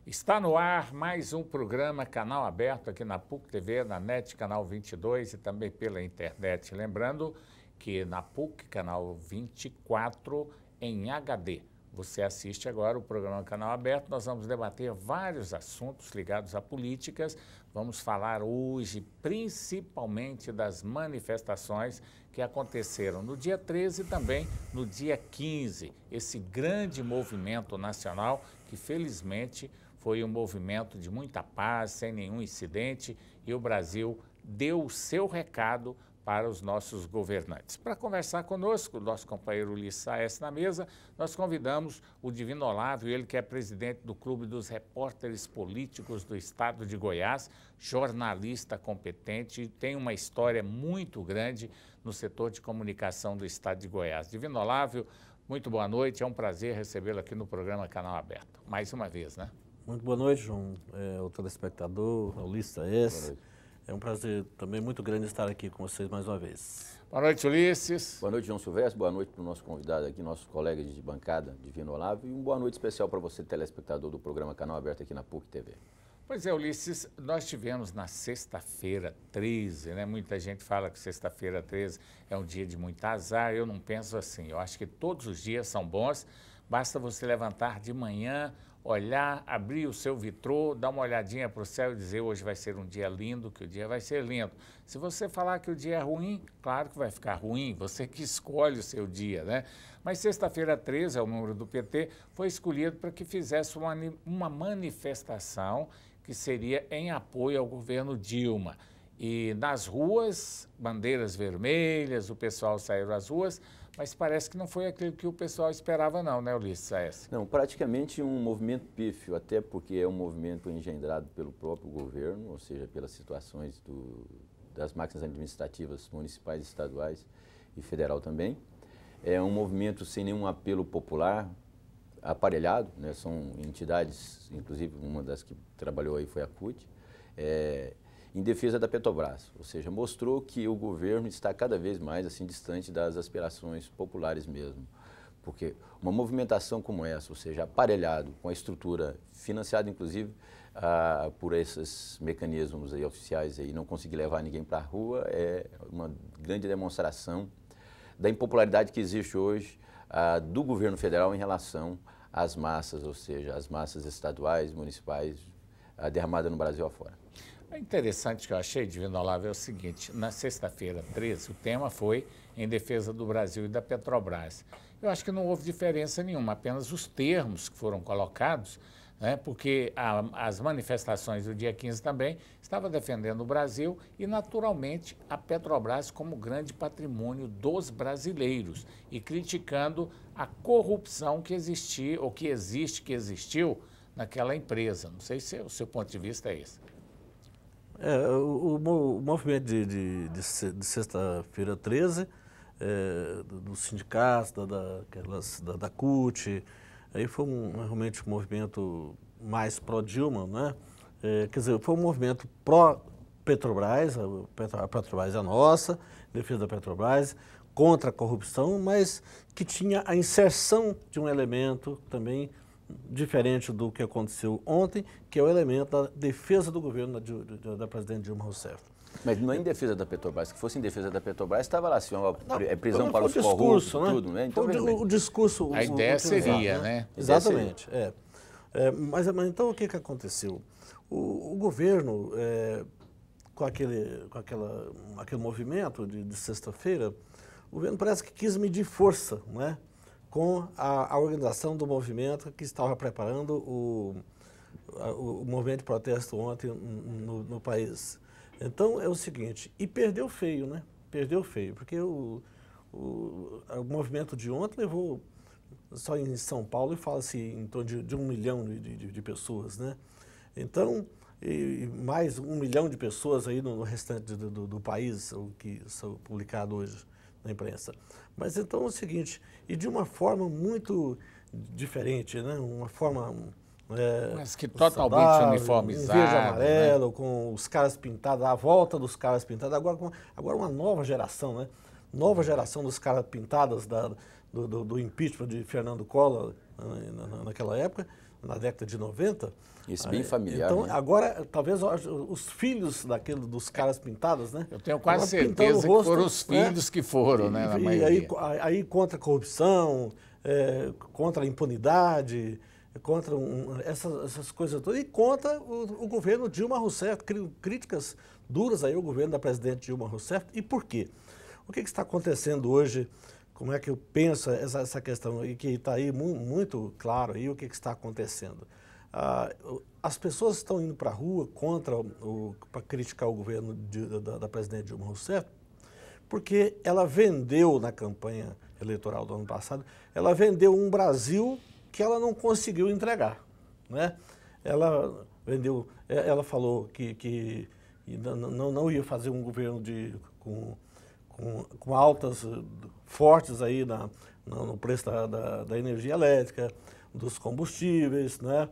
Está no ar mais um programa Canal Aberto aqui na PUC TV, na NET Canal 22 e também pela internet. Lembrando que na PUC Canal 24 em HD. Você assiste agora o programa Canal Aberto. Nós vamos debater vários assuntos ligados a políticas. Vamos falar hoje principalmente das manifestações que aconteceram no dia 13 e também no dia 15. Esse grande movimento nacional que felizmente foi um movimento de muita paz, sem nenhum incidente, e o Brasil deu o seu recado para os nossos governantes. Para conversar conosco, o nosso companheiro Ulisses Saes na mesa, nós convidamos o Divino Olavo, ele que é presidente do Clube dos Repórteres Políticos do Estado de Goiás, jornalista competente e tem uma história muito grande no setor de comunicação do Estado de Goiás. Divino Olavo, muito boa noite, é um prazer recebê-lo aqui no programa Canal Aberto, mais uma vez, né? Muito boa noite, João, o telespectador, Ulisses Saes. É um prazer também muito grande estar aqui com vocês mais uma vez. Boa noite, Ulisses. Boa noite, João Silvestre. Boa noite para o nosso convidado aqui, nosso colega de bancada, Divino Olavo. E uma boa noite especial para você, telespectador do programa Canal Aberto aqui na PUC TV. Pois é, Ulisses, nós tivemos na sexta-feira 13, né? Muita gente fala que sexta-feira 13 é um dia de muito azar. Eu não penso assim. Eu acho que todos os dias são bons. Basta você levantar de manhã, olhar, abrir o seu vitrô, dar uma olhadinha para o céu e dizer hoje vai ser um dia lindo, que o dia vai ser lindo. Se você falar que o dia é ruim, claro que vai ficar ruim, você que escolhe o seu dia, né? Mas sexta-feira 13, é o número do PT, foi escolhido para que fizesse uma manifestação que seria em apoio ao governo Dilma. E nas ruas, bandeiras vermelhas, o pessoal saiu às ruas, mas parece que não foi aquilo que o pessoal esperava não, né, Ulisses Saes? Não, praticamente um movimento pífio, até porque é um movimento engendrado pelo próprio governo, ou seja, pelas situações das máquinas administrativas municipais, estaduais e federal também. É um movimento sem nenhum apelo popular, aparelhado, né? São entidades, inclusive uma das que trabalhou aí foi a CUT, em defesa da Petrobras, ou seja, mostrou que o governo está cada vez mais assim distante das aspirações populares mesmo, porque uma movimentação como essa, ou seja, aparelhado com a estrutura financiada inclusive por esses mecanismos aí oficiais aí, não conseguir levar ninguém para a rua, é uma grande demonstração da impopularidade que existe hoje do governo federal em relação às massas, ou seja, as massas estaduais, municipais, derramadas no Brasil afora. É interessante que eu achei, Divino Olavo, é o seguinte, na sexta-feira 13, o tema foi em defesa do Brasil e da Petrobras. Eu acho que não houve diferença nenhuma, apenas os termos que foram colocados, né, porque as manifestações do dia 15 também estavam defendendo o Brasil e, naturalmente, a Petrobras como grande patrimônio dos brasileiros e criticando a corrupção que existia, ou que existiu naquela empresa. Não sei se o seu ponto de vista é esse. O movimento de sexta-feira 13, dos sindicatos, da CUT, aí foi realmente um movimento mais pró-Dilma, né? Quer dizer, foi um movimento pró-Petrobras, a Petrobras é nossa, defesa da Petrobras, contra a corrupção, mas que tinha a inserção de um elemento também diferente do que aconteceu ontem, que é o elemento da defesa do governo da presidente Dilma Rousseff. Mas não é em defesa da Petrobras, se fosse em defesa da Petrobras, estava lá assim, prisão para os discurso, corruptos, né? tudo, né? Então, o discurso... A ideia seria, né? Exatamente, mas então o que aconteceu? O governo, com aquele movimento de sexta-feira, o governo parece que quis medir força, né? Com a organização do movimento que estava preparando o movimento de protesto ontem no país. Então, é o seguinte, e perdeu feio, né? Perdeu feio, porque o movimento de ontem levou, só em São Paulo, e fala-se em torno de 1 milhão de pessoas, né? Então, e mais 1 milhão de pessoas aí no restante do país, o que são publicado hoje na imprensa. Mas então é o seguinte, e de uma forma muito diferente, né? Uma forma... mas que totalmente uniformizada. Verde e amarelo, né? Com os caras pintados, a volta dos caras pintados. Agora uma nova geração, né? Nova geração dos caras pintados do impeachment de Fernando Collor naquela época. na década de 90. Isso bem familiar. Então, né? agora, talvez os filhos dos caras pintados, né? Eu tenho quase agora certeza que rosto, foram os filhos que foram, né, na E maioria. aí contra a corrupção, contra a impunidade, contra essas coisas todas, e contra o governo Dilma Rousseff, críticas duras aí ao governo da presidente Dilma Rousseff. E por quê? O que está acontecendo hoje? Como é que eu penso essa questão, e que está aí muito claro aí o que está acontecendo? As pessoas estão indo para a rua para criticar o governo da presidente Dilma Rousseff, porque ela vendeu na campanha eleitoral do ano passado, ela vendeu um Brasil que ela não conseguiu entregar, né? Ela vendeu, ela falou que não ia fazer um governo com altas fortes aí no preço da energia elétrica, dos combustíveis, né?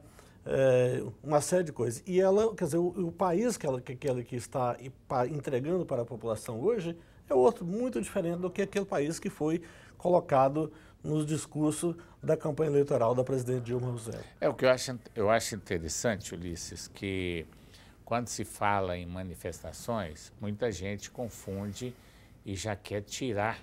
Uma série de coisas. E ela, quer dizer, o país que ela está entregando para a população hoje é outro muito diferente do que aquele país que foi colocado nos discursos da campanha eleitoral da presidente Dilma Rousseff. O que eu acho interessante, Ulisses, que quando se fala em manifestações, muita gente confunde e já quer tirar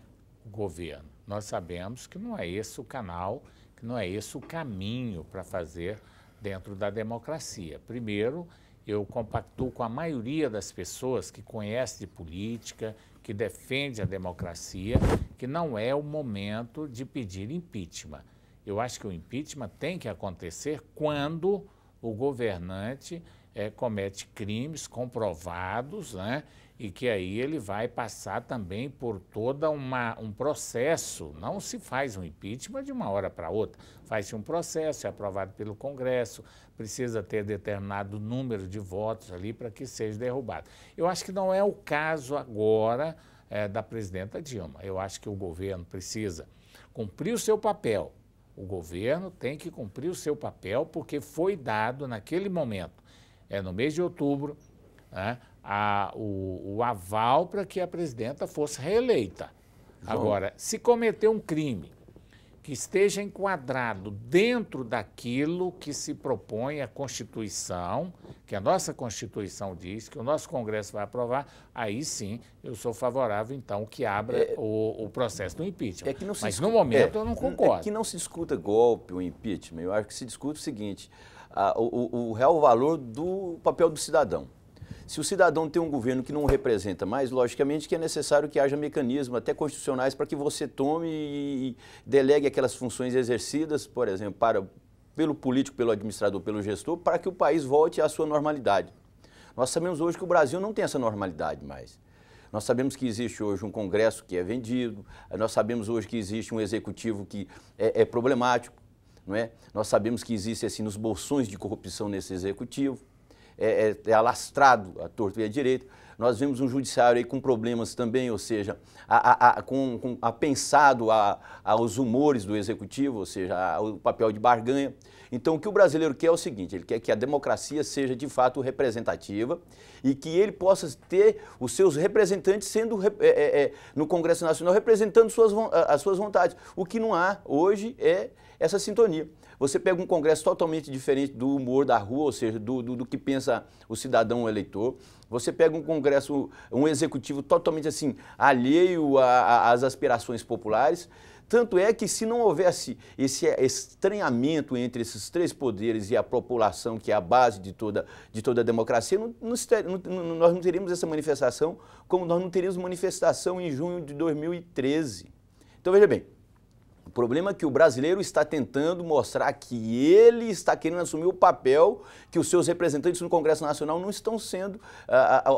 o governo. Nós sabemos que não é esse o canal, que não é esse o caminho para fazer dentro da democracia. Primeiro, eu compactuo com a maioria das pessoas que conhecem de política, que defende a democracia, que não é o momento de pedir impeachment. Eu acho que o impeachment tem que acontecer quando o governante comete crimes comprovados, né? E que aí ele vai passar também por todo um processo. Não se faz um impeachment de uma hora para outra. Faz-se um processo, é aprovado pelo Congresso, precisa ter determinado número de votos ali para que seja derrubado. Eu acho que não é o caso agora da presidenta Dilma. Eu acho que o governo precisa cumprir o seu papel. O governo tem que cumprir o seu papel porque foi dado naquele momento, no mês de outubro, né, o aval para que a presidenta fosse reeleita. João. Agora, se cometer um crime que esteja enquadrado dentro daquilo que se propõe a Constituição, que a nossa Constituição diz, que o nosso Congresso vai aprovar, aí sim eu sou favorável, então, que abra o processo do impeachment. Mas no momento eu não concordo. É que não se discuta golpe ou impeachment, eu acho que se discute o seguinte, o real valor do papel do cidadão. Se o cidadão tem um governo que não o representa mais, logicamente que é necessário que haja mecanismos até constitucionais para que você tome e delegue aquelas funções exercidas, por exemplo, pelo político, pelo administrador, pelo gestor, para que o país volte à sua normalidade. Nós sabemos hoje que o Brasil não tem essa normalidade mais. Nós sabemos que existe hoje um Congresso que é vendido, nós sabemos hoje que existe um executivo que é problemático, não é? Nós sabemos que existe assim, nos bolsões de corrupção nesse executivo. É alastrado à torto e à direita. Nós vemos um judiciário aí com problemas também, ou seja, apensado aos humores do executivo, ou seja, o papel de barganha. Então, o que o brasileiro quer é o seguinte, ele quer que a democracia seja de fato representativa e que ele possa ter os seus representantes sendo no Congresso Nacional representando as suas vontades. O que não há hoje é essa sintonia. Você pega um Congresso totalmente diferente do humor da rua, ou seja, do que pensa o cidadão eleitor. Você pega um Congresso, um executivo totalmente assim, alheio às aspirações populares. Tanto é que se não houvesse esse estranhamento entre esses três poderes e a população, que é a base de toda a democracia, nós não teríamos essa manifestação como nós não teríamos manifestação em junho de 2013. Então, veja bem, o problema é que o brasileiro está tentando mostrar que ele está querendo assumir o papel que os seus representantes no Congresso Nacional não estão sendo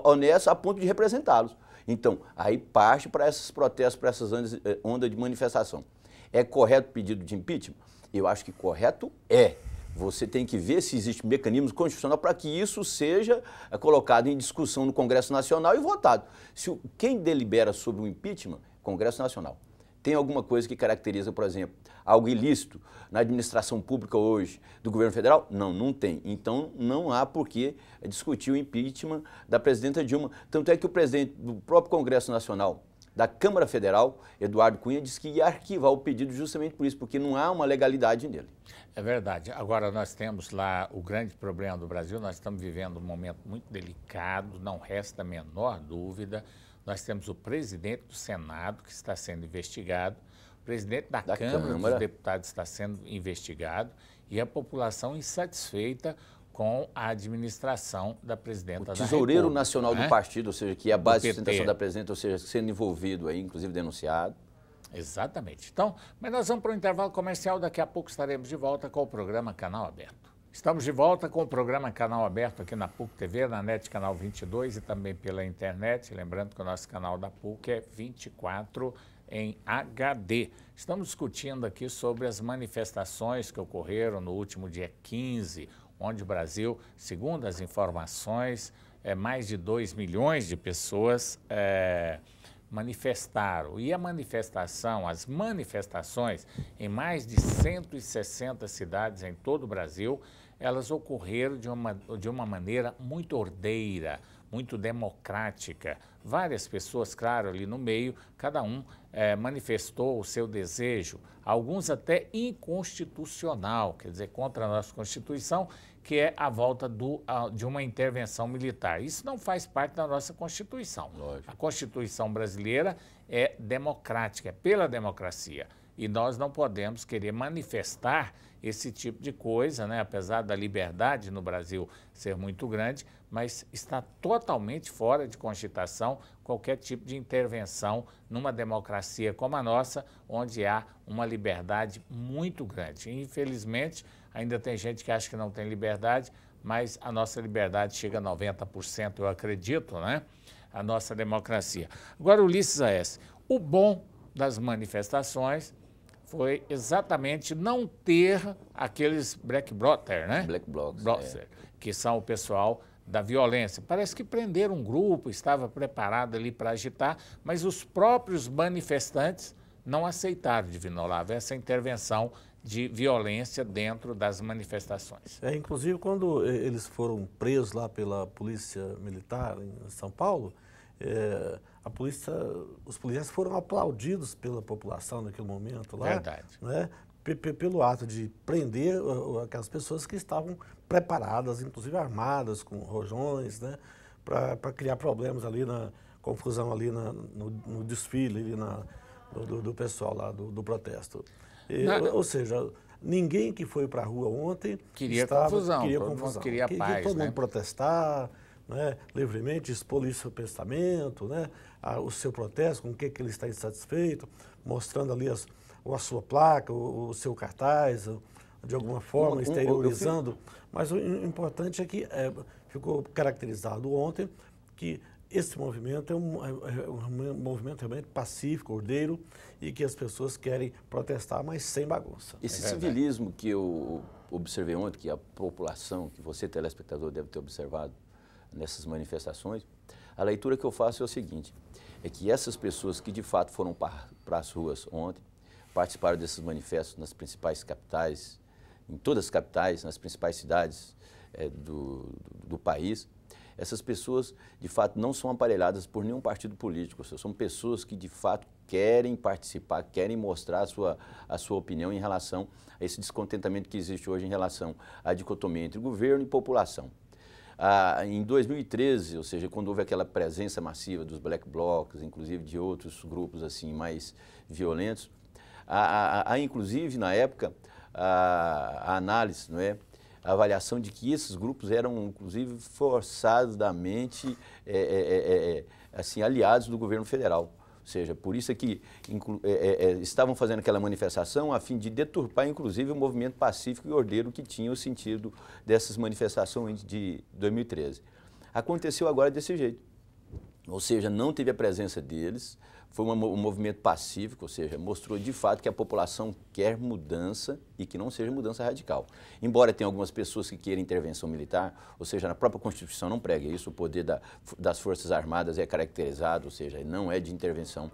honestos a ponto de representá-los. Então, aí parte para esses protestos, para essas ondas de manifestação. É correto o pedido de impeachment? Eu acho que correto é. Você tem que ver se existe mecanismo constitucional para que isso seja colocado em discussão no Congresso Nacional e votado. Quem delibera sobre o impeachment? Congresso Nacional. Tem alguma coisa que caracteriza, por exemplo, algo ilícito na administração pública hoje do governo federal? Não, não tem. Então, não há por que discutir o impeachment da presidenta Dilma. Tanto é que o presidente do próprio Congresso Nacional, da Câmara Federal, Eduardo Cunha, disse que ia arquivar o pedido justamente por isso, porque não há uma legalidade nele. É verdade. Agora nós temos lá o grande problema do Brasil, nós estamos vivendo um momento muito delicado, não resta a menor dúvida. Nós temos o presidente do Senado que está sendo investigado, o presidente da Câmara dos Deputados está sendo investigado e a população insatisfeita com a administração da presidenta da República. O tesoureiro nacional do partido, ou seja, que é a base de sustentação da presidenta, ou seja, sendo envolvido aí, inclusive denunciado. Exatamente. Então, mas nós vamos para o intervalo comercial, daqui a pouco estaremos de volta com o programa Canal Aberto. Estamos de volta com o programa Canal Aberto aqui na PUC TV, na NET Canal 22 e também pela internet. Lembrando que o nosso canal da PUC é 24 em HD. Estamos discutindo aqui sobre as manifestações que ocorreram no último dia 15, onde o Brasil, segundo as informações, mais de 2 milhões de pessoas manifestaram. E as manifestações em mais de 160 cidades em todo o Brasil, elas ocorreram de uma maneira muito ordeira, muito democrática. Várias pessoas, claro, ali no meio, cada um manifestou o seu desejo, alguns até inconstitucional, quer dizer, contra a nossa Constituição, que é a volta de uma intervenção militar. Isso não faz parte da nossa Constituição. Lógico. A Constituição brasileira é democrática, é pela democracia. E nós não podemos querer manifestar esse tipo de coisa, né? Apesar da liberdade no Brasil ser muito grande, mas está totalmente fora de Constituição qualquer tipo de intervenção numa democracia como a nossa, onde há uma liberdade muito grande. E, infelizmente, ainda tem gente que acha que não tem liberdade, mas a nossa liberdade chega a 90%, eu acredito, né? A nossa democracia. Agora, Ulisses Aécio, o bom das manifestações foi exatamente não ter aqueles black blocs, né? Black blocs, que são o pessoal da violência. Parece que prenderam um grupo, estava preparado ali para agitar, mas os próprios manifestantes não aceitaram, Divino Olavo, essa intervenção de violência dentro das manifestações. Inclusive, quando eles foram presos lá pela Polícia Militar em São Paulo, os policiais foram aplaudidos pela população naquele momento lá. Verdade. Né, pelo ato de prender aquelas pessoas que estavam preparadas, inclusive armadas, com rojões, né, para criar problemas ali, confusão ali no desfile ali do pessoal lá do protesto. Ou seja, ninguém que foi para a rua ontem queria confusão, queria paz, todo né? mundo protestar, né, livremente, expor o seu pensamento, né, o seu protesto, com o que ele está insatisfeito, mostrando ali a sua placa, o seu cartaz, de alguma forma, exteriorizando. Mas o importante é que ficou caracterizado ontem que esse movimento é um movimento realmente pacífico, ordeiro, e que as pessoas querem protestar, mas sem bagunça. Esse civilismo que eu observei ontem, que a população, que você, telespectador, deve ter observado nessas manifestações, a leitura que eu faço é o seguinte, é que essas pessoas que de fato foram para as ruas ontem, participaram desses manifestos nas principais capitais, em todas as capitais, nas principais cidades do país, essas pessoas, de fato, não são aparelhadas por nenhum partido político, são pessoas que, de fato, querem participar, querem mostrar a sua opinião em relação a esse descontentamento que existe hoje em relação à dicotomia entre governo e população. Em 2013, ou seja, quando houve aquela presença massiva dos black blocs, inclusive de outros grupos assim mais violentos, inclusive, na época, a análise, não é? A avaliação de que esses grupos eram, inclusive, forçadamente assim, aliados do governo federal. Ou seja, por isso é que estavam fazendo aquela manifestação a fim de deturpar, inclusive, o movimento pacífico e ordeiro que tinha o sentido dessas manifestações de 2013. Aconteceu agora desse jeito. Ou seja, não teve a presença deles, foi um movimento pacífico, ou seja, mostrou de fato que a população quer mudança e que não seja mudança radical. Embora tenha algumas pessoas que queiram intervenção militar, ou seja, na própria Constituição não prega isso, o poder das Forças Armadas é caracterizado, ou seja, não é de intervenção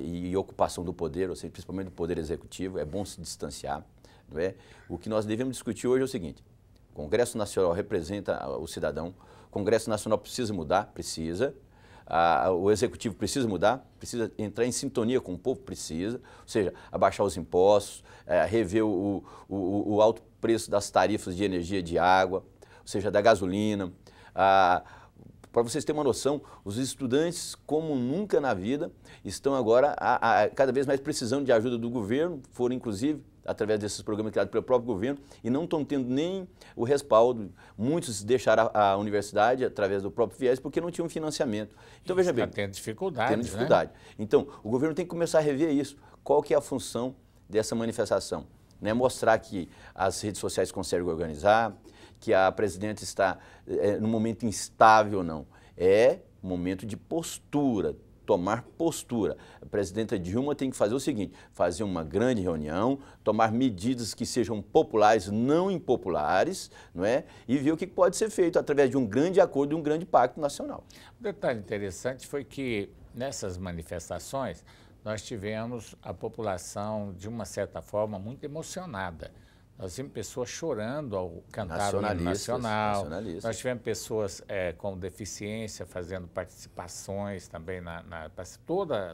e ocupação do poder, ou seja, principalmente do poder executivo, é bom se distanciar, não é? O que nós devemos discutir hoje é o seguinte, o Congresso Nacional representa o cidadão, o Congresso Nacional precisa mudar? Precisa. o executivo precisa mudar, precisa entrar em sintonia com o povo, precisa, ou seja, abaixar os impostos, rever o alto preço das tarifas de energia, de água, ou seja, da gasolina. Para vocês terem uma noção, os estudantes, como nunca na vida, estão agora cada vez mais precisando de ajuda do governo, foram inclusive através desses programas criados pelo próprio governo, e não estão tendo nem o respaldo. Muitos deixaram a universidade através do próprio FIES porque não tinham financiamento. Então, veja bem. Tendo dificuldade. Tendo dificuldade. Né? Então, o governo tem que começar a rever isso. Qual que é a função dessa manifestação? Né? Mostrar que as redes sociais conseguem organizar, que a presidenta está num momento instável ou não. É momento de postura, tomar postura. A presidenta Dilma tem que fazer o seguinte, fazer uma grande reunião, tomar medidas que sejam populares, não impopulares, não é? E ver o que pode ser feito através de um grande acordo e um grande pacto nacional. Um detalhe interessante foi que nessas manifestações nós tivemos a população, de uma certa forma, muito emocionada. Nós tivemos pessoas chorando ao cantar o hino nacional. Nós tivemos pessoas com deficiência fazendo participações também.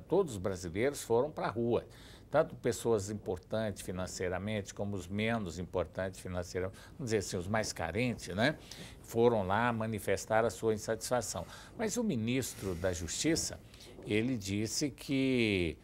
Todos os brasileiros foram para a rua. Tanto pessoas importantes financeiramente, como os menos importantes financeiramente, vamos dizer assim, os mais carentes, né? Foram lá manifestar a sua insatisfação. Mas o ministro da Justiça, ele disse que...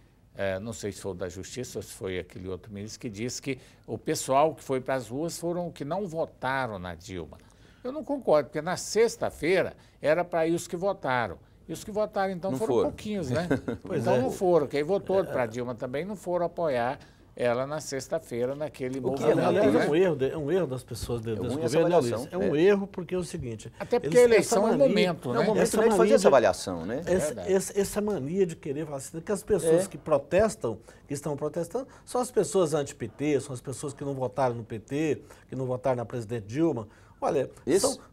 não sei se foi o da Justiça ou se foi aquele outro ministro que disse que o pessoal que foi para as ruas foram que não votaram na Dilma. Eu não concordo, porque na sexta-feira era para ir os que votaram. E os que votaram, então, não foram pouquinhos, né? Então não foram. Quem votou para a Dilma também não foram apoiar ela na sexta-feira, naquele movimento. Aliás, é um erro das pessoas desse governo. É um erro porque é o seguinte... Até porque a eleição é o momento, né? É o momento de fazer essa avaliação, né? Essa mania de querer falar assim, que as pessoas que protestam, que estão protestando, são as pessoas anti-PT, são as pessoas que não votaram no PT, que não votaram na presidente Dilma. Olha,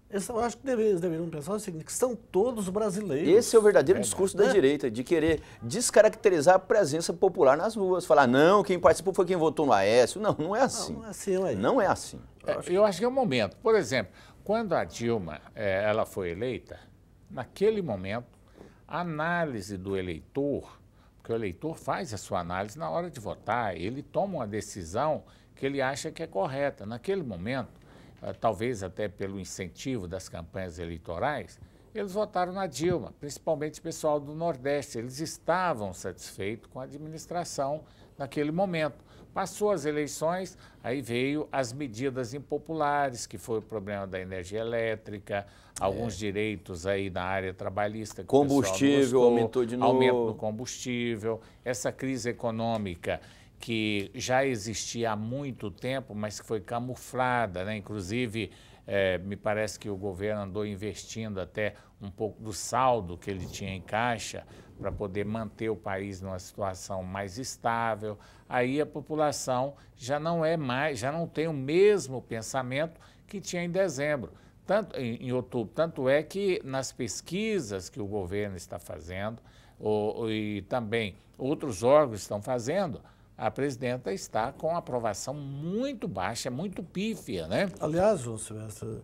eu acho que deveriam pensar o seguinte, que são todos brasileiros. Esse é o verdadeiro discurso da direita, de querer descaracterizar a presença popular nas ruas. Falar, não, quem participou foi quem votou no Aécio. Não, não é assim. Não é assim, ué. Não é assim. Eu acho que é o momento. Por exemplo, quando a Dilma ela foi eleita, naquele momento, a análise do eleitor, porque o eleitor faz a sua análise na hora de votar, ele toma uma decisão que ele acha que é correta. Naquele momento, talvez até pelo incentivo das campanhas eleitorais, eles votaram na Dilma, principalmente o pessoal do Nordeste. Eles estavam satisfeitos com a administração naquele momento. Passou as eleições, aí veio as medidas impopulares, que foi o problema da energia elétrica, alguns direitos aí na área trabalhista. Que combustível aumentou de novo. Aumento do combustível, essa crise econômica que já existia há muito tempo, mas que foi camuflada, né? Inclusive, me parece que o governo andou investindo até um pouco do saldo que ele tinha em caixa para poder manter o país numa situação mais estável. Aí a população já não tem o mesmo pensamento que tinha em dezembro, em outubro. Tanto é que nas pesquisas que o governo está fazendo, e também outros órgãos estão fazendo, a presidenta está com aprovação muito baixa, muito pífia, né? Aliás, João Silvestre,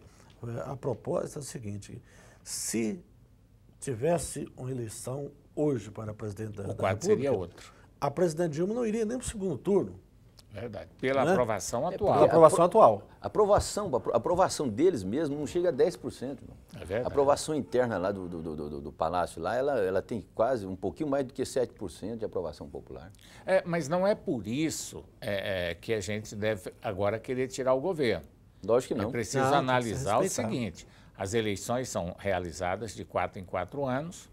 a proposta é a seguinte, se tivesse uma eleição hoje para a presidente da República, seria outro. A presidente Dilma não iria nem para o segundo turno. Verdade, pela aprovação atual. Pela aprovação atual. A aprovação deles mesmo não chega a 10%. Não. É verdade. A aprovação interna lá do Palácio, lá, ela tem quase um pouquinho mais do que 7% de aprovação popular. Mas não é por isso que a gente deve agora querer tirar o governo. Lógico que não. É preciso analisar o seguinte, as eleições são realizadas de 4 em 4 anos,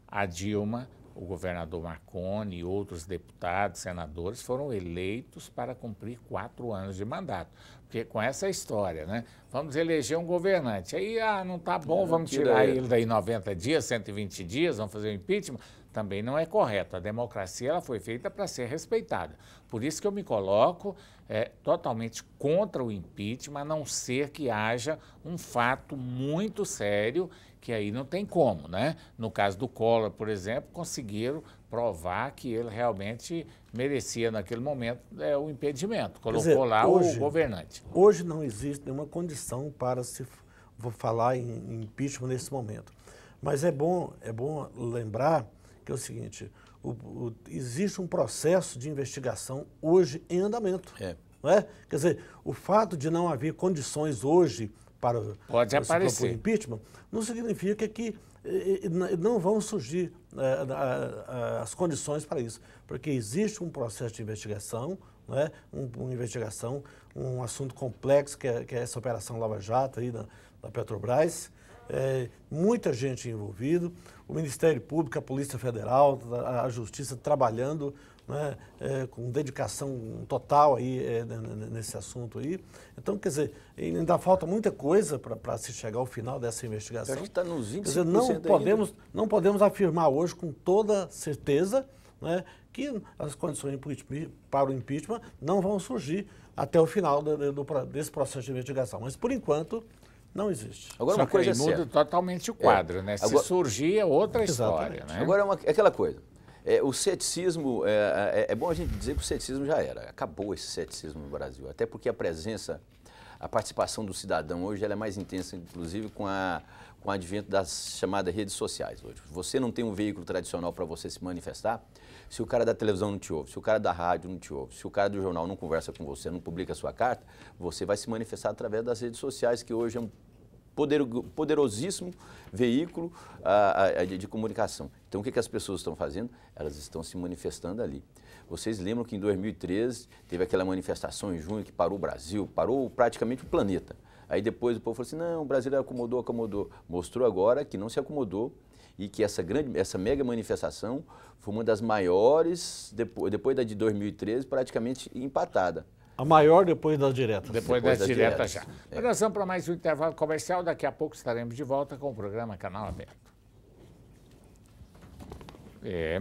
a Dilma, o governador Marconi e outros deputados, senadores foram eleitos para cumprir 4 anos de mandato. Porque com essa história, né? Vamos eleger um governante. Aí, não está bom, vamos tirar ele daí 90 dias, 120 dias, vamos fazer o impeachment. Também não é correto. A democracia ela foi feita para ser respeitada. Por isso que eu me coloco totalmente contra o impeachment, a não ser que haja um fato muito sério, que aí não tem como, né? No caso do Collor, por exemplo, conseguiram provar que ele realmente merecia, naquele momento, o impedimento. Colocou lá o governante. Hoje não existe nenhuma condição para se falar em impeachment nesse momento. Mas é bom lembrar que é o seguinte, existe um processo de investigação hoje em andamento. Não é? Quer dizer, o fato de não haver condições hoje para pode aparecer se propor impeachment não significa que não vão surgir as condições para isso, porque existe um processo de investigação, não é? Uma investigação, um assunto complexo que é essa Operação Lava Jato aí da Petrobras, muita gente envolvida, o Ministério Público, a Polícia Federal, a Justiça trabalhando, né, com dedicação total aí, nesse assunto aí. Então, quer dizer, ainda falta muita coisa para se chegar ao final dessa investigação. Acho que está nos 25%. Quer dizer, não podemos afirmar hoje com toda certeza, né, que as condições para o impeachment não vão surgir até o final desse processo de investigação. Mas, por enquanto, não existe. Agora, uma coisa muda totalmente o quadro, né? Se surgir é outra história, né? Agora, é aquela coisa. O ceticismo, é bom a gente dizer que o ceticismo já era. Acabou esse ceticismo no Brasil. Até porque a participação do cidadão hoje ela é mais intensa, inclusive com o advento das chamadas redes sociais hoje. Você não tem um veículo tradicional para você se manifestar, se o cara da televisão não te ouve, se o cara da rádio não te ouve, se o cara do jornal não conversa com você, não publica a sua carta, você vai se manifestar através das redes sociais, que hoje é um poderosíssimo veículo de comunicação. Então, o que as pessoas estão fazendo? Elas estão se manifestando ali. Vocês lembram que em 2013 teve aquela manifestação em junho que parou o Brasil, parou praticamente o planeta. Aí depois o povo falou assim, não, o Brasil acomodou. Mostrou agora que não se acomodou e que essa mega manifestação foi uma das maiores, depois da de 2013, praticamente empatada. A maior depois das diretas. Depois das diretas já. Nós vamos para mais um intervalo comercial. Daqui a pouco estaremos de volta com o programa Canal Aberto.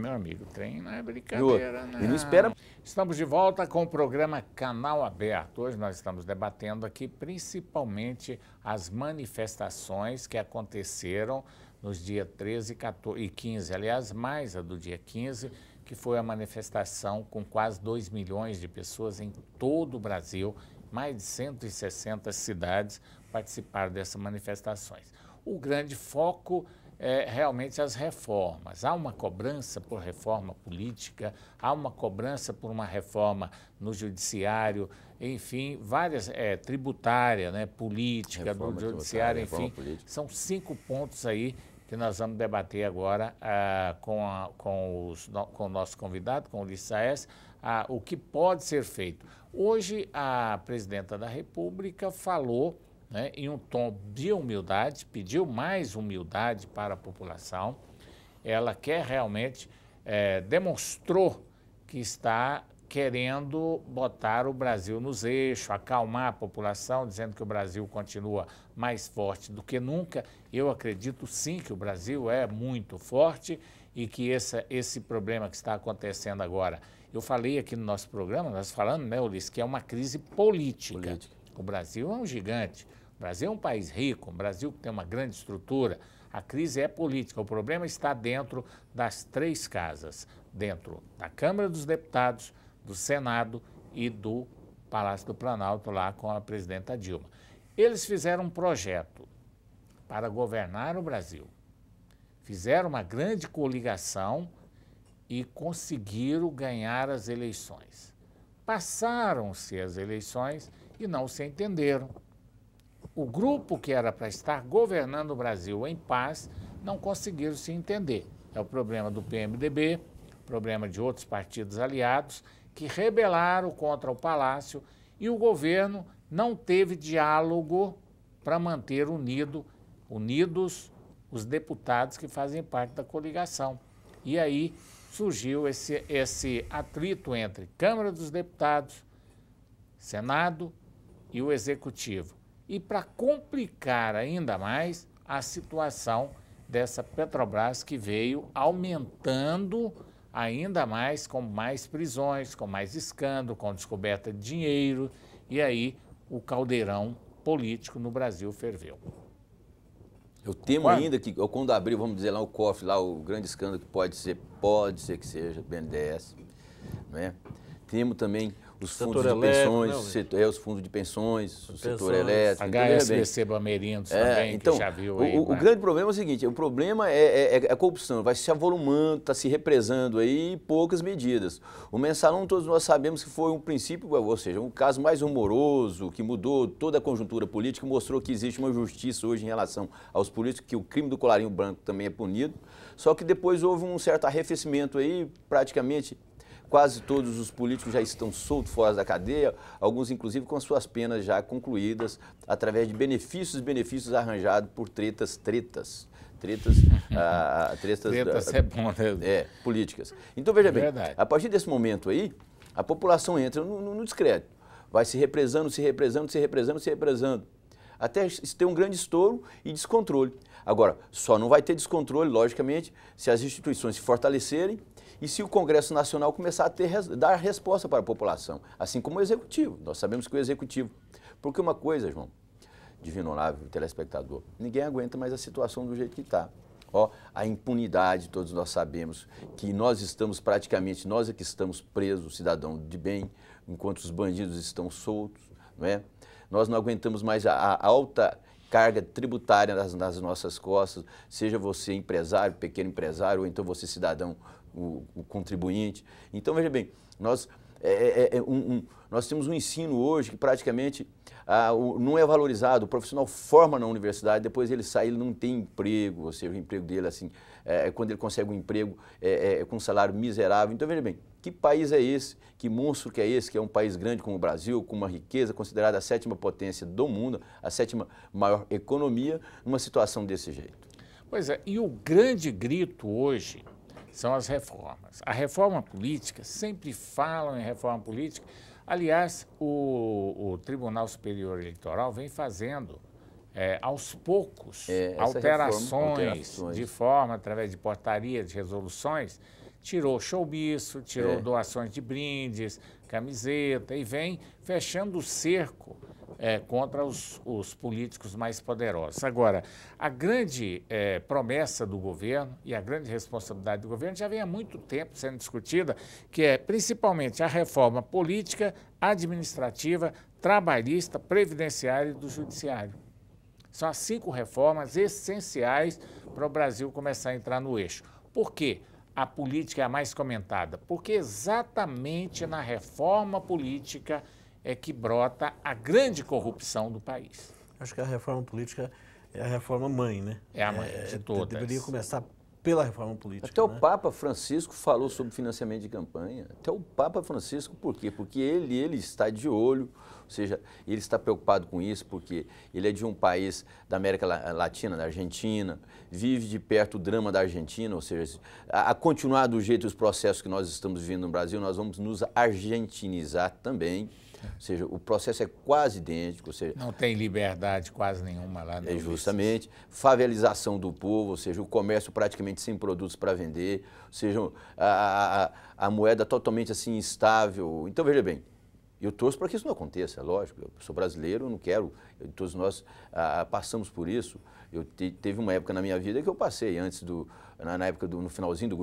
Meu amigo, o trem não é brincadeira, né? E não espera. Estamos de volta com o programa Canal Aberto. Hoje nós estamos debatendo aqui principalmente as manifestações que aconteceram nos dias 13 e 15. Aliás, mais a do dia 15, que foi a manifestação com quase 2 milhões de pessoas em todo o Brasil, mais de 160 cidades participaram dessas manifestações. O grande foco é realmente as reformas. Há uma cobrança por reforma política, há uma cobrança por uma reforma no judiciário, enfim, várias, tributária, né, política, reforma do judiciário, enfim, são 5 pontos aí que nós vamos debater agora com o nosso convidado, com o Ulisses Aécio, o que pode ser feito. Hoje, a presidenta da República falou, né, em um tom de humildade, pediu mais humildade para a população. Ela quer realmente, demonstrou que está querendo botar o Brasil nos eixos, acalmar a população, dizendo que o Brasil continua mais forte do que nunca. Eu acredito sim que o Brasil é muito forte e que esse problema que está acontecendo agora, eu falei aqui no nosso programa, nós falamos, né, Ulisses, que é uma crise política. O Brasil é um gigante, o Brasil é um país rico, o Brasil tem uma grande estrutura, a crise é política, o problema está dentro das 3 casas, dentro da Câmara dos Deputados, do Senado e do Palácio do Planalto, lá com a presidenta Dilma. Eles fizeram um projeto para governar o Brasil, fizeram uma grande coligação e conseguiram ganhar as eleições. Passaram-se as eleições e não se entenderam. O grupo que era para estar governando o Brasil em paz não conseguiram se entender. É o problema do PMDB, problema de outros partidos aliados, que rebelaram contra o Palácio e o governo não teve diálogo para manter unidos os deputados que fazem parte da coligação. E aí surgiu esse atrito entre Câmara dos Deputados, Senado e o Executivo. E para complicar ainda mais a situação dessa Petrobras que veio aumentando ainda mais, com mais prisões, com mais escândalo, com descoberta de dinheiro, e aí o caldeirão político no Brasil ferveu. Eu temo ainda que, quando abrir, vamos dizer lá, o cofre, lá, o grande escândalo que pode ser que seja, BNDES, não é? Temo também os fundos de pensões, os fundos de pensões, o setor elétrico. HSBC Bamerindos também, então, que já viu aí. O grande problema é o seguinte, o problema é a corrupção, vai se avolumando, está se represando aí em poucas medidas. O mensalão, todos nós sabemos que foi um princípio, ou seja, um caso mais rumoroso, que mudou toda a conjuntura política, mostrou que existe uma justiça hoje em relação aos políticos, que o crime do colarinho branco também é punido, só que depois houve um certo arrefecimento aí, praticamente quase todos os políticos já estão soltos fora da cadeia, alguns inclusive com as suas penas já concluídas, através de benefícios arranjados por tretas é bom, né? Políticas. Então, veja bem, Verdade. a partir desse momento aí, a população entra no descrédito, vai se represando, até ter um grande estouro e descontrole. Agora, só não vai ter descontrole, logicamente, se as instituições se fortalecerem e se o Congresso Nacional começar a dar resposta para a população, assim como o Executivo. Nós sabemos que o Executivo... Porque uma coisa, João, divino honorável telespectador, ninguém aguenta mais a situação do jeito que está. A impunidade, todos nós sabemos que nós estamos praticamente, nós é que estamos presos, cidadão de bem, enquanto os bandidos estão soltos, não é? Nós não aguentamos mais a alta carga tributária nas nossas costas, seja você empresário, pequeno empresário, ou então você cidadão, o contribuinte. Então, veja bem, nós temos um ensino hoje que praticamente não é valorizado. O profissional forma na universidade, depois ele sai, ele não tem emprego, ou seja, o emprego dele, assim, quando ele consegue um emprego com um salário miserável. Então, veja bem, que país é esse? Que monstro que é esse? Que é um país grande como o Brasil, com uma riqueza considerada a 7ª potência do mundo, a 7ª maior economia, numa situação desse jeito. Pois é, e o grande grito hoje são as reformas. A reforma política, sempre falam em reforma política. Aliás, o Tribunal Superior Eleitoral vem fazendo, aos poucos, alterações de forma, através de portaria, de resoluções, tirou showbiz, tirou doações de brindes, camiseta, e vem fechando o cerco contra os políticos mais poderosos. Agora, a grande promessa do governo e a grande responsabilidade do governo já vem há muito tempo sendo discutida, que é principalmente a reforma política, administrativa, trabalhista, previdenciária e do judiciário. São as 5 reformas essenciais para o Brasil começar a entrar no eixo. Por quê? A política é a mais comentada, porque exatamente na reforma política é que brota a grande corrupção do país. Acho que a reforma política é a reforma mãe, né? É a mãe de todas. Deveria começar pela reforma política. Até o Papa Francisco falou sobre financiamento de campanha. Até o Papa Francisco, por quê? Porque ele está de olho, ou seja, ele está preocupado com isso, porque ele é de um país da América Latina, da Argentina, vive de perto o drama da Argentina, ou seja, a continuar do jeito os processos que nós estamos vivendo no Brasil, nós vamos nos argentinizar também. Ou seja, o processo é quase idêntico. Ou seja, não tem liberdade quase nenhuma lá. Justamente. Favelização do povo, ou seja, o comércio praticamente sem produtos para vender, ou seja, a moeda totalmente assim instável. Então, veja bem, eu torço para que isso não aconteça, é lógico. Eu sou brasileiro, eu não quero, todos nós passamos por isso. Teve uma época na minha vida que eu passei, na época no finalzinho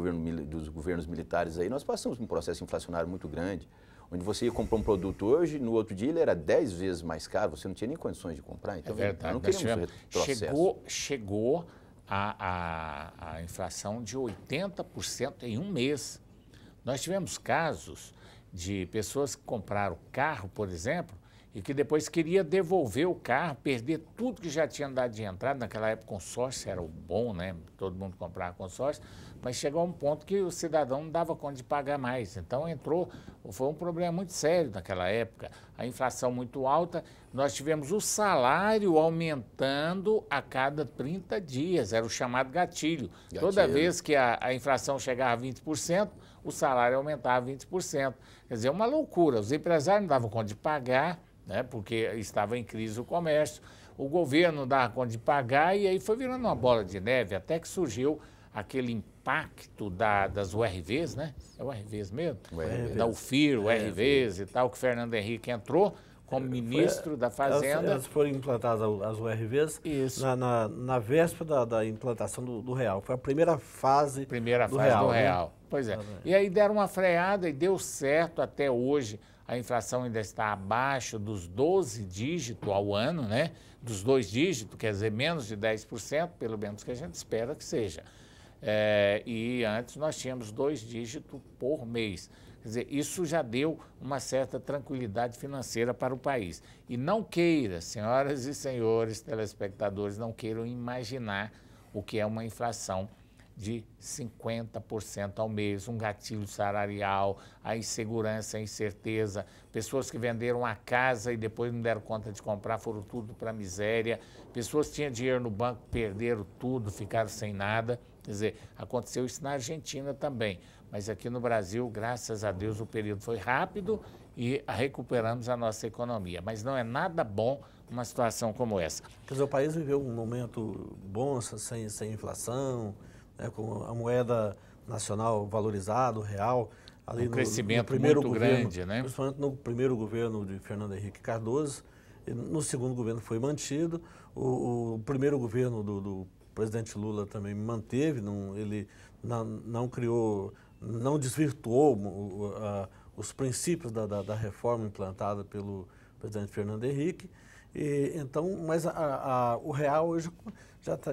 dos governos militares aí, nós passamos por um processo inflacionário muito grande, onde você ia comprar um produto hoje, no outro dia ele era 10 vezes mais caro, você não tinha nem condições de comprar. Então, é verdade. Não queríamos retrocesso. Chegou a inflação de 80% em um mês. Nós tivemos casos de pessoas que compraram carro, por exemplo, e que depois queria devolver o carro, perder tudo que já tinha dado de entrada. Naquela época, consórcio era o bom, né? Todo mundo comprava consórcio, mas chegou a um ponto que o cidadão não dava conta de pagar mais. Então, foi um problema muito sério naquela época. A inflação muito alta, nós tivemos o salário aumentando a cada 30 dias, era o chamado gatilho. Toda vez que a inflação chegava a 20%, o salário aumentava 20%. Quer dizer, uma loucura. Os empresários não davam conta de pagar, né, porque estava em crise o comércio, o governo não dava conta de pagar, e aí foi virando uma bola de neve, até que surgiu aquele impacto das URVs, né? É URVs mesmo? Da UFIR, URVs e tal, que o Fernando Henrique entrou como ministro da Fazenda. Elas foram implantadas, as URVs, na véspera da implantação do Real. Foi a primeira fase do Real. Pois é. E aí deram uma freada e deu certo até hoje. a inflação ainda está abaixo dos 12 dígitos ao ano, né? Dos 2 dígitos, quer dizer, menos de 10%, pelo menos que a gente espera que seja. E antes nós tínhamos 2 dígitos por mês. Quer dizer, isso já deu uma certa tranquilidade financeira para o país. E não queira, senhoras e senhores telespectadores, não queiram imaginar o que é uma inflação de 50% ao mês, um gatilho salarial, a insegurança, a incerteza, pessoas que venderam a casa e depois não deram conta de comprar, foram tudo para a miséria, pessoas que tinham dinheiro no banco, perderam tudo, ficaram sem nada. Quer dizer, aconteceu isso na Argentina também, mas aqui no Brasil, graças a Deus, o período foi rápido e recuperamos a nossa economia. Mas não é nada bom uma situação como essa. Quer dizer, o país viveu um momento bom, sem inflação, né, com a moeda nacional valorizada, o real. Ali um crescimento no primeiro muito governo, grande, né? Principalmente no primeiro governo de Fernando Henrique Cardoso. No segundo governo foi mantido. O primeiro governo do presidente Lula também manteve, ele não criou, não desvirtuou os princípios da reforma implantada pelo presidente Fernando Henrique. Mas o real hoje já está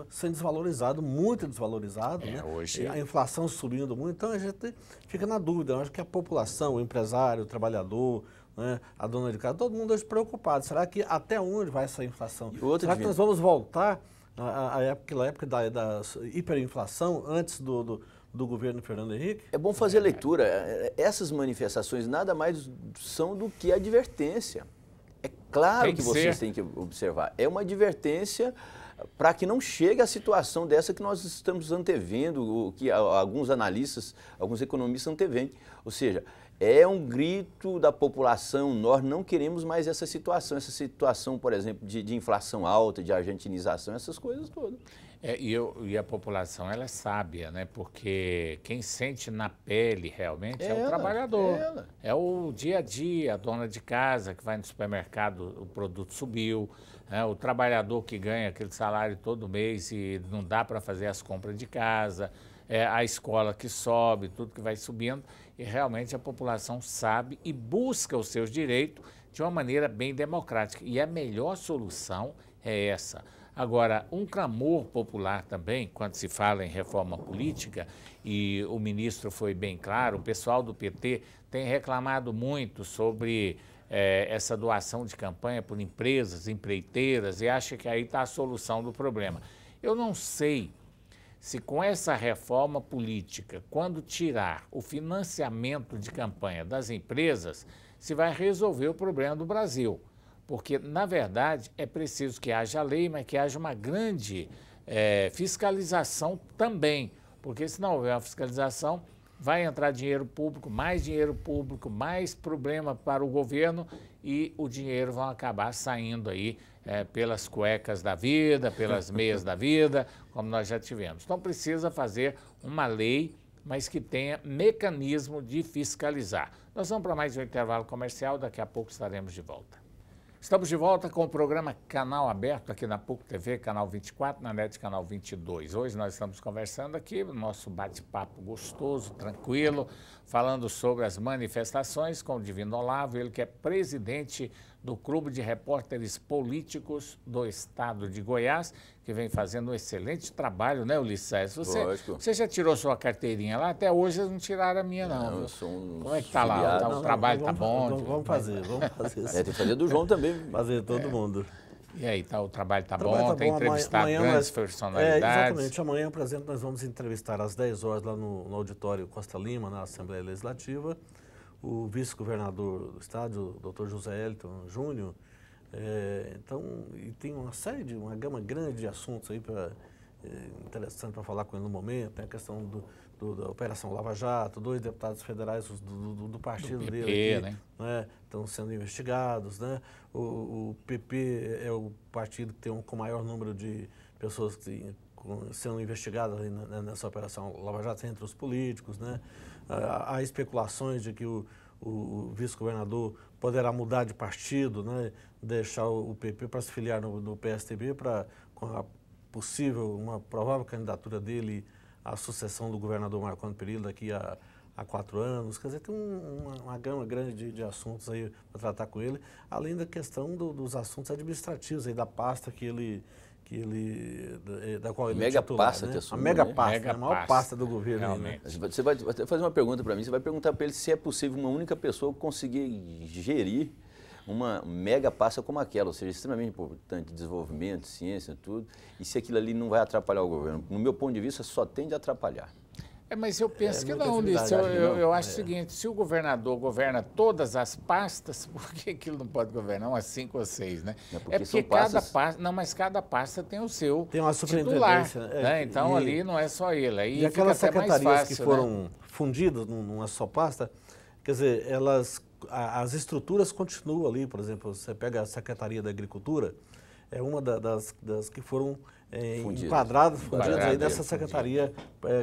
sendo desvalorizado, muito desvalorizado, né? Hoje... A inflação subindo muito, então a gente fica na dúvida. Eu acho que a população, o empresário, o trabalhador, né, a dona de casa, todo mundo hoje preocupado. Será que até onde vai essa inflação? Será que nós vamos voltar à época da hiperinflação antes do governo Fernando Henrique? É bom fazer leitura. Essas manifestações nada mais são do que advertência. É claro que vocês têm que observar. É uma advertência para que não chegue a situação dessa que nós estamos antevendo, o que alguns analistas, alguns economistas antevêm. Ou seja, é um grito da população, nós não queremos mais essa situação, por exemplo, de inflação alta, de argentinização, essas coisas todas. E a população, ela é sábia, né? Porque quem sente na pele realmente é o trabalhador. É o dia a dia, a dona de casa que vai no supermercado, o produto subiu, né? O trabalhador que ganha aquele salário todo mês e não dá para fazer as compras de casa, a escola que sobe, tudo que vai subindo. E realmente a população sabe e busca os seus direitos de uma maneira bem democrática. E a melhor solução é essa. Agora, um clamor popular também, quando se fala em reforma política, e o ministro foi bem claro, o pessoal do PT tem reclamado muito sobre essa doação de campanha por empresas, empreiteiras, e acha que aí está a solução do problema. Eu não sei se com essa reforma política, quando tirar o financiamento de campanha das empresas, se vai resolver o problema do Brasil. Porque, na verdade, é preciso que haja lei, mas que haja uma grande fiscalização também. Porque, se não houver uma fiscalização, vai entrar dinheiro público, mais problema para o governo e o dinheiro vai acabar saindo aí pelas cuecas da vida, pelas meias da vida, como nós já tivemos. Então, precisa fazer uma lei, mas que tenha mecanismo de fiscalizar. Nós vamos para mais um intervalo comercial, daqui a pouco estaremos de volta. Estamos de volta com o programa Canal Aberto aqui na PUC TV, canal 24, na NET, canal 22. Hoje nós estamos conversando aqui, no nosso bate-papo gostoso, tranquilo, falando sobre as manifestações com o Divino Olavo, ele que é presidente do Clube de Repórteres Políticos do Estado de Goiás, que vem fazendo um excelente trabalho, né, Ulisses? Você já tirou sua carteirinha lá? Até hoje eles não tiraram a minha, não. Não, eu sou um Como é que tá lá? O trabalho tá bom? Vamos fazer. Tem que fazer do João também. Fazer todo mundo. E aí, o trabalho tá bom? Tem entrevistado grandes personalidades? Exatamente. Amanhã, por exemplo, nós vamos entrevistar às 10 horas lá no auditório Costa Lima, na Assembleia Legislativa, o vice-governador do estado, o Dr. José Elton Júnior. Então, e tem uma gama grande de assuntos aí interessante para falar com ele no momento. Tem a questão da Operação Lava Jato, 2 deputados federais do partido PP, dele aqui, né, estão sendo investigados, né? O PP é o partido que tem com o maior número de pessoas sendo investigadas nessa Operação Lava Jato entre os políticos, né? Há especulações de que o vice-governador poderá mudar de partido, né? Deixar o PP para se filiar no PSDB com uma provável candidatura dele à sucessão do governador Marco Antônio Perillo daqui a há 4 anos. Quer dizer, tem uma gama grande de assuntos aí para tratar com ele, além da questão dos assuntos administrativos aí, da pasta da qual ele mega é titular, pasta né? que assumiu, A mega né? pasta, Mega a maior pasta, pasta do governo. realmente. Aí, né? Você vai fazer uma pergunta para mim, você vai perguntar para ele se é possível uma única pessoa conseguir gerir uma mega pasta como aquela, ou seja, extremamente importante, desenvolvimento, ciência, tudo, e se aquilo ali não vai atrapalhar o governo. No meu ponto de vista, só tende a atrapalhar. Mas eu penso que não, atividade, Ulisses. acho que não. Eu acho o seguinte, se o governador governa todas as pastas, por que aquilo não pode governar umas 5 ou 6, né? É porque É porque são cada pastas- pasta, não, mas cada pasta tem o seu Tem uma titular, superintendência, né? Então ali não é só ele, aí E fica aquelas até mais secretarias fácil, que né? foram fundidas numa só pasta, quer dizer, as estruturas continuam ali. Por exemplo, você pega a Secretaria da Agricultura, é uma das que foram fundidas aí nessa secretaria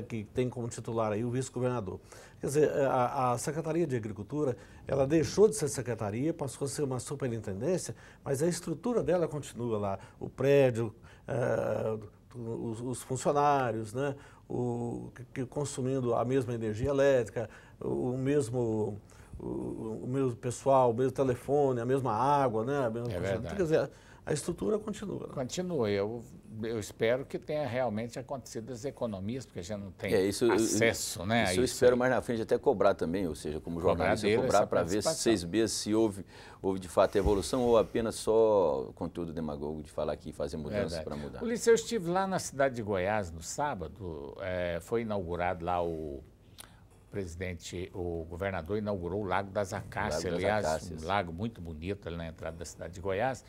que tem como titular aí o vice-governador. Quer dizer, a Secretaria de Agricultura, ela deixou de ser secretaria, passou a ser uma superintendência, mas a estrutura dela continua lá, o prédio, os funcionários, né, consumindo a mesma energia elétrica, o mesmo pessoal, o mesmo telefone, a mesma água, né? Verdade. Quer dizer, a estrutura continua. Continua. Eu espero que tenha realmente acontecido as economias, porque a gente não tem Isso, acesso, né? Isso eu espero mais na frente até cobrar também, ou seja, como jornalista, cobrar para ver 6 meses se houve de fato evolução ou apenas só conteúdo demagogo de falar aqui, fazer mudanças para mudar. Ulisses, eu estive lá na cidade de Goiás no sábado, foi inaugurado lá o governador inaugurou o Lago das Acácias, aliás, um lago muito bonito ali na entrada da cidade de Goiás.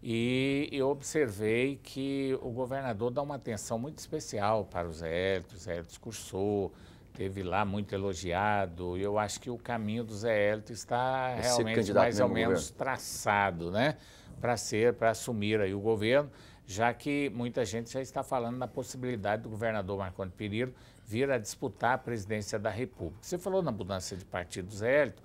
E eu observei que o governador dá uma atenção muito especial para o Zé Hélito cursou, teve lá muito elogiado, e eu acho que o caminho do Zé Hélito está realmente mais ou menos traçado, né? Para assumir aí o governo, já que muita gente já está falando na possibilidade do governador Marconi Perillo vir a disputar a presidência da República. Você falou na mudança de partido do Zé Hélito,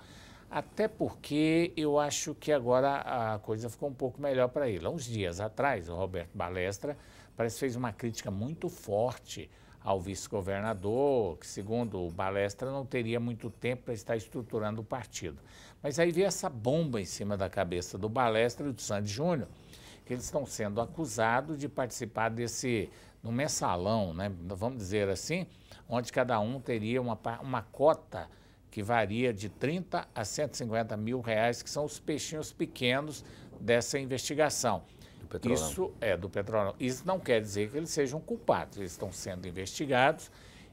até porque eu acho que agora a coisa ficou um pouco melhor para ele. Há uns dias atrás, o Roberto Balestra parece que fez uma crítica muito forte ao vice-governador, que segundo o Balestra não teria muito tempo para estar estruturando o partido. Mas aí veio essa bomba em cima da cabeça do Balestra e do Sandy Júnior, que eles estão sendo acusados de participar no mensalão, né, vamos dizer assim, onde cada um teria uma cota que varia de 30 a 150 mil reais, que são os peixinhos pequenos dessa investigação. Do Petrolão. Isso é do Petrolão. Isso não quer dizer que eles sejam culpados, eles estão sendo investigados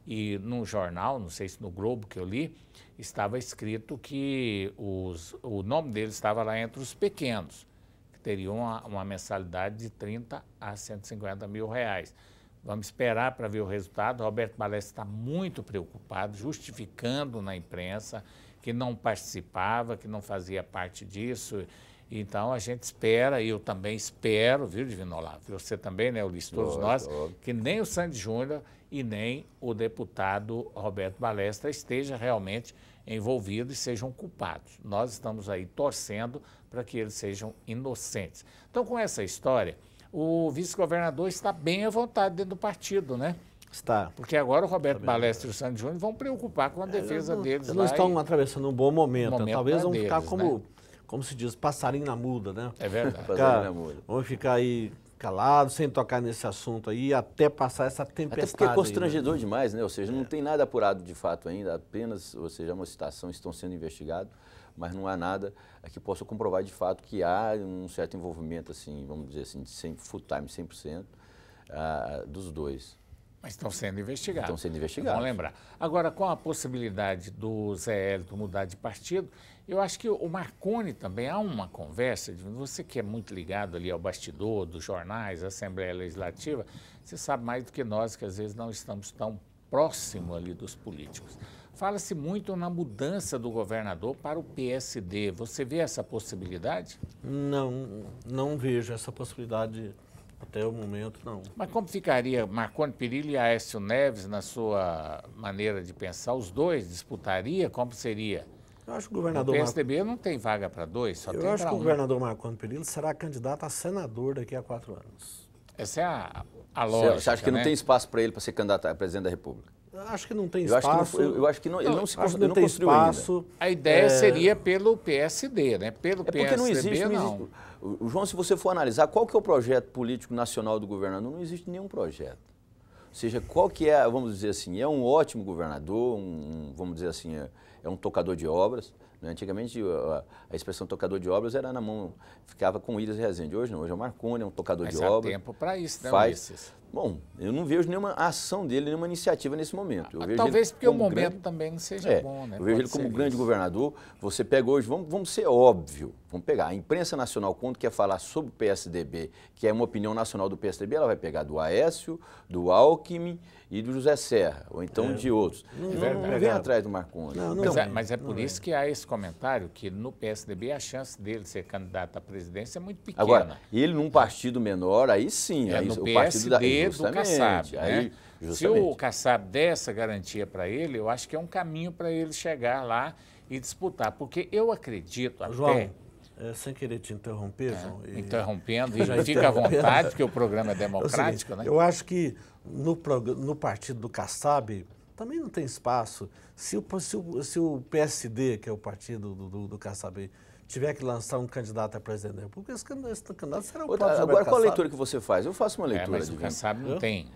e num jornal, não sei se no Globo que eu li, estava escrito que o nome deles estava lá entre os pequenos, que teriam uma mensalidade de 30 a 150 mil reais. Vamos esperar para ver o resultado. O Roberto Balestra está muito preocupado, justificando na imprensa que não participava, que não fazia parte disso. Então, a gente espera, e eu também espero, viu, Divino Olavo? Você também, né, Ulisses, todos nós, que nem o Sandy Júnior e nem o deputado Roberto Balestra esteja realmente envolvido e sejam culpados. Nós estamos aí torcendo para que eles sejam inocentes. Então, com essa história, o vice-governador está bem à vontade dentro do partido, né? Está. Porque agora o Roberto Balestra e o Sandy Júnior vão preocupar com a defesa deles. Eles não estão atravessando um bom momento. Talvez vão ficar né? como se diz, passarinho na muda, né? É verdade. Vão ficar aí calados, sem tocar nesse assunto aí, até passar essa tempestade. Até porque é constrangedor demais, né? Ou seja, não tem nada apurado de fato ainda, apenas, ou seja, uma citação, estão sendo investigados, mas não há nada que possa comprovar de fato que há um certo envolvimento, assim, vamos dizer assim, de full time, 100% dos dois. Mas estão sendo investigados. Estão sendo investigados. Vamos lembrar. Agora, com a possibilidade do Zé Hélito mudar de partido, eu acho que o Marconi também, há uma conversa, você que é muito ligado ali ao bastidor dos jornais, Assembleia Legislativa, você sabe mais do que nós, que às vezes não estamos tão próximo ali dos políticos. Fala-se muito na mudança do governador para o PSD. Você vê essa possibilidade? Não vejo essa possibilidade até o momento, não. Mas como ficaria Marconi Perillo e Aécio Neves na sua maneira de pensar? Os dois disputaria? Como seria? Eu acho que o governador... O PSDB não tem vaga para dois, só tem para um. Eu acho que o governador Marconi Perillo será candidato a senador daqui a 4 anos. Essa é a lógica, Você acha que né? não tem espaço para ele para ser candidato a presidente da República? acho que não tem Eu espaço. eu acho que não, ele não se acho que ele não tem construiu espaço. ainda. A ideia seria pelo PSD, né? Pelo Porque PSDB, não existe, não. João, se você for analisar qual que é o projeto político nacional do governador, não existe nenhum projeto. Ou seja, qual que é, vamos dizer assim, é um ótimo governador, vamos dizer assim, é um tocador de obras. Né? Antigamente a expressão tocador de obras era na mão, ficava com Willis Rezende. Hoje não, hoje é o Marconi, é um tocador de obras. Mas há tempo para isso, né, Ulisses? Bom, eu não vejo nenhuma ação dele, nenhuma iniciativa nesse momento. Eu vejo talvez porque o momento grande, também não seja bom, né? Eu vejo ele como grande governador. Você pega hoje, vamos ser óbvio, vamos pegar. A imprensa nacional, quando quer falar sobre o PSDB, que é uma opinião nacional do PSDB, ela vai pegar do Aécio, do Alckmin e do José Serra, ou então de outros. Não vem atrás do Marconi. Mas é por isso que há esse comentário, que no PSDB a chance dele ser candidato à presidência é muito pequena. Agora, ele num partido menor, aí sim, aí no o PSD partido do Kassab, né? Justamente. Se o Kassab der essa garantia para ele, eu acho que é um caminho para ele chegar lá e disputar, porque eu acredito João, até... sem querer te interromper, João. Interrompendo, e fica à vontade, porque o programa é democrático, né? Eu acho que no partido do Kassab também não tem espaço. Se o PSD, que é o partido do Kassab, tiver que lançar um candidato a presidente da República, esse candidato será o próprio Agora, qual a leitura que você faz? Eu faço uma leitura. Mas o Kassab não tem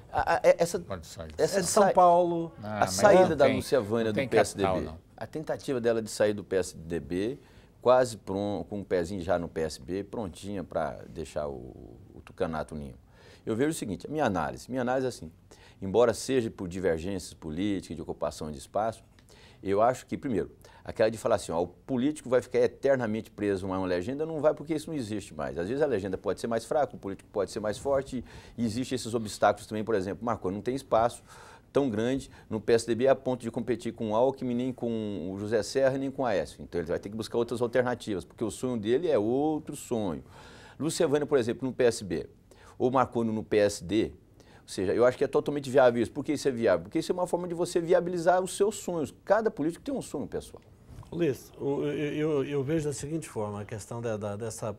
condições. É de São Paulo. A saída da Lúcia Vânia do PSDB, capital, a tentativa dela de sair do PSDB, quase com um pezinho já no PSB, prontinha para deixar o tucanato ninho. Eu vejo o seguinte, a minha análise é assim, embora seja por divergências políticas, de ocupação de espaço, eu acho que, primeiro, aquela de falar assim, ó, o político vai ficar eternamente preso a uma legenda, não vai porque isso não existe mais. Às vezes a legenda pode ser mais fraca, o político pode ser mais forte, e existem esses obstáculos também, por exemplo, Marconi não tem espaço tão grande no PSDB a ponto de competir com o Alckmin, nem com o José Serra, nem com o Aécio. Então ele vai ter que buscar outras alternativas, porque o sonho dele é outro sonho. Lúcia Vânia, por exemplo, no PSB, ou Marconi no PSD, ou seja, eu acho que é totalmente viável isso. Por que isso é viável? Porque isso é uma forma de você viabilizar os seus sonhos. Cada político tem um sonho, pessoal. Luiz, eu vejo da seguinte forma, a questão dessa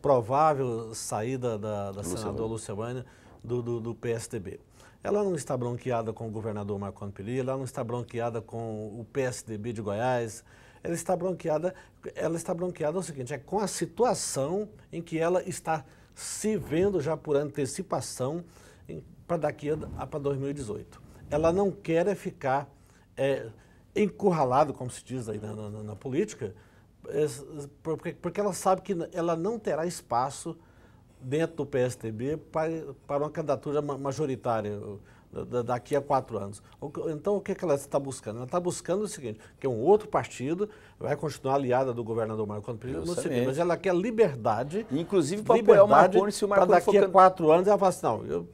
provável saída da senadora Lúcia Vânia do PSDB. Ela não está bronqueada com o governador Marconi Perillo, ela não está bronqueada com o PSDB de Goiás, ela está bronqueada é o seguinte, é com a situação em que ela está se vendo já por antecipação para daqui para 2018. Ela não quer ficar encurralado, como se diz aí na política, porque ela sabe que ela não terá espaço dentro do PSDB para uma candidatura majoritária daqui a 4 anos. Então, o que ela está buscando? Ela está buscando o seguinte, que um outro partido vai continuar aliada do governador Marconi Perillo, mas ela quer liberdade. Inclusive para apoiar o Marconi, se o Marconi for daqui a 4 anos, ela fala assim, não,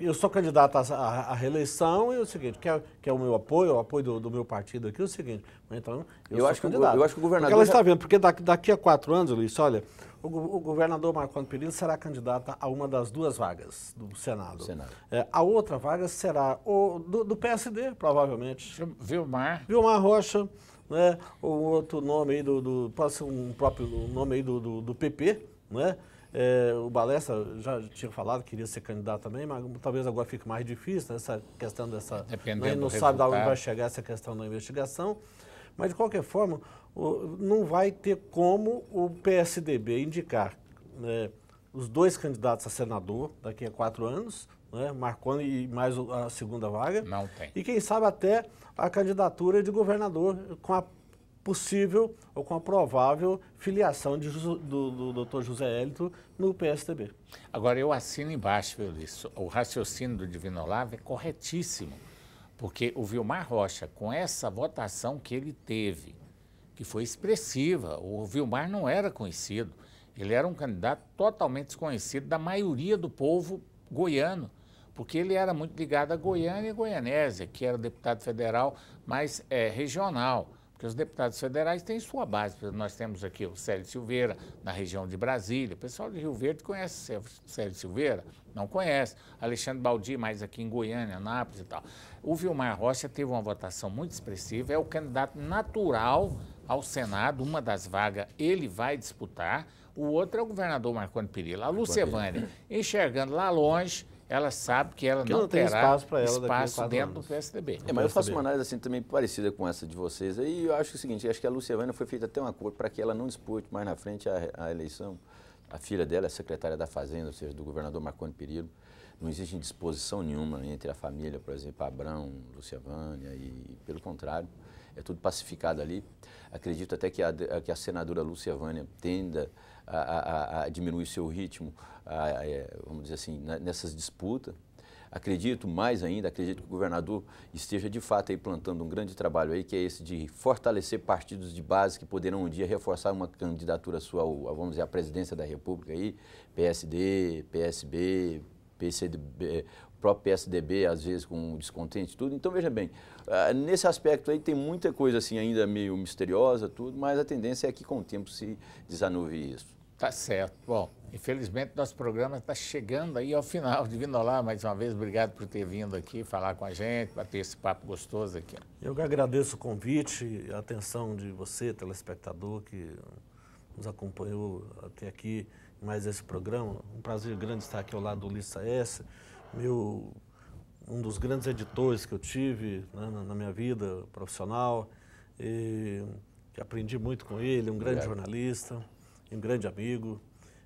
eu sou candidato à reeleição e é o seguinte, quer o meu apoio, o apoio do meu partido aqui, é o seguinte, então eu acho que o governador... Porque ela está vendo, porque daqui a 4 anos, Luiz, olha, o governador Marconi Perillo será candidato a uma das 2 vagas do Senado. A outra vaga será do PSD, provavelmente. Vilmar Rocha, né? O outro nome aí pode ser um próprio nome aí do PP, né? O Balestra já tinha falado que queria ser candidato também, mas talvez agora fique mais difícil, né? Essa questão dessa... Dependendo não sabe de onde vai chegar essa questão da investigação. Mas, de qualquer forma, não vai ter como o PSDB indicar os 2 candidatos a senador daqui a 4 anos, né? Marconi e mais a segunda vaga. Não tem. E, quem sabe, até a candidatura de governador com a possível ou com a provável filiação do Dr. José Hélito no PSDB. Agora, eu assino embaixo, viu, Luiz? O raciocínio do Divino Olavo é corretíssimo, porque o Vilmar Rocha, com essa votação que ele teve, que foi expressiva, o Vilmar não era conhecido, ele era um candidato totalmente desconhecido da maioria do povo goiano, porque ele era muito ligado a Goiânia e Goianésia, que era deputado federal, mas regional. Porque os deputados federais têm sua base. Nós temos aqui o Célio Silveira, na região de Brasília. O pessoal de Rio Verde conhece o Célio Silveira? Não conhece. Alexandre Baldi, mais aqui em Goiânia, Anápolis e tal. O Vilmar Rocha teve uma votação muito expressiva, é o candidato natural ao Senado, uma das vagas ele vai disputar, o outro é o governador Marconi Perillo. A Lúcia Vânia, enxergando lá longe, ela sabe que ela não tem terá espaço para ela daqui a espaço 4 dentro anos. do PSDB. Mas eu faço uma análise assim também parecida com essa de vocês. Aí eu acho o seguinte, acho que a Lúcia Vânia foi feita até um acordo para que ela não dispute mais na frente a eleição. A filha dela é secretária da Fazenda, ou seja, do governador Marconi Perillo. Não existe disposição nenhuma entre a família, por exemplo, Abrão, Lúcia Vânia, e pelo contrário, é tudo pacificado ali. Acredito até que a senadora Lúcia Vânia tenda a diminuir seu ritmo, vamos dizer assim, nessas disputas. Acredito mais ainda, acredito que o governador esteja de fato aí plantando um grande trabalho aí, que é esse de fortalecer partidos de base que poderão um dia reforçar uma candidatura sua, vamos dizer, à presidência da República aí, PSD, PSB, PCdoB, o próprio PSDB, às vezes com descontente e tudo. Então, veja bem, nesse aspecto aí tem muita coisa assim ainda meio misteriosa, tudo, mas a tendência é que com o tempo se desanuve isso. Tá certo. Bom, infelizmente nosso programa está chegando aí ao final. Divino Olá, mais uma vez, obrigado por ter vindo aqui falar com a gente, bater esse papo gostoso aqui. Eu que agradeço o convite, a atenção de você, telespectador, que nos acompanhou até aqui em mais esse programa. Um prazer grande estar aqui ao lado do Ulisses Aécio, um dos grandes editores que eu tive, né, na minha vida profissional, e que aprendi muito com ele, um grande jornalista, um grande amigo.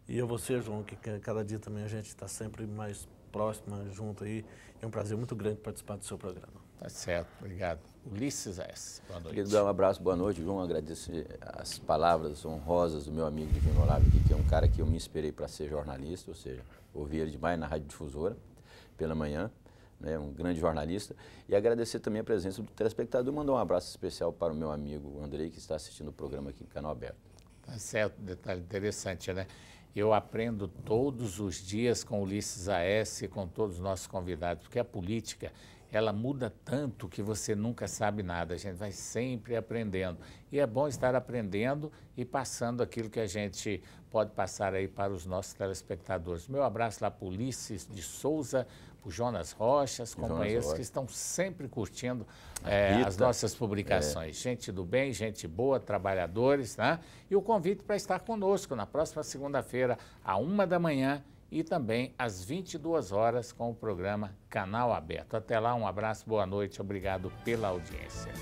E a você, João, que cada dia também a gente está sempre mais próximo, junto aí. É um prazer muito grande participar do seu programa. Tá certo, obrigado. Ulisses Aécio, boa noite. Queria dar um abraço, boa noite, João. Agradecer as palavras honrosas do meu amigo Divino Olavo, que é um cara que eu me inspirei para ser jornalista, ou seja, ouvi ele demais na Rádio Difusora, pela manhã, né, um grande jornalista. E agradecer também a presença do telespectador. Mandar um abraço especial para o meu amigo Andrei, que está assistindo o programa aqui em Canal Aberto. Tá certo, detalhe interessante, né? Eu aprendo todos os dias com Ulisses Aécio e com todos os nossos convidados, porque a política, ela muda tanto que você nunca sabe nada, a gente vai sempre aprendendo. E é bom estar aprendendo e passando aquilo que a gente pode passar aí para os nossos telespectadores. Meu abraço lá para o Ulisses de Souza, para o Jonas Rochas, companheiros que estão sempre curtindo as nossas publicações. Gente do bem, gente boa, trabalhadores, né? E o convite para estar conosco na próxima segunda-feira, à 1 da manhã, e também às 22 horas com o programa Canal Aberto. Até lá, um abraço, boa noite, obrigado pela audiência.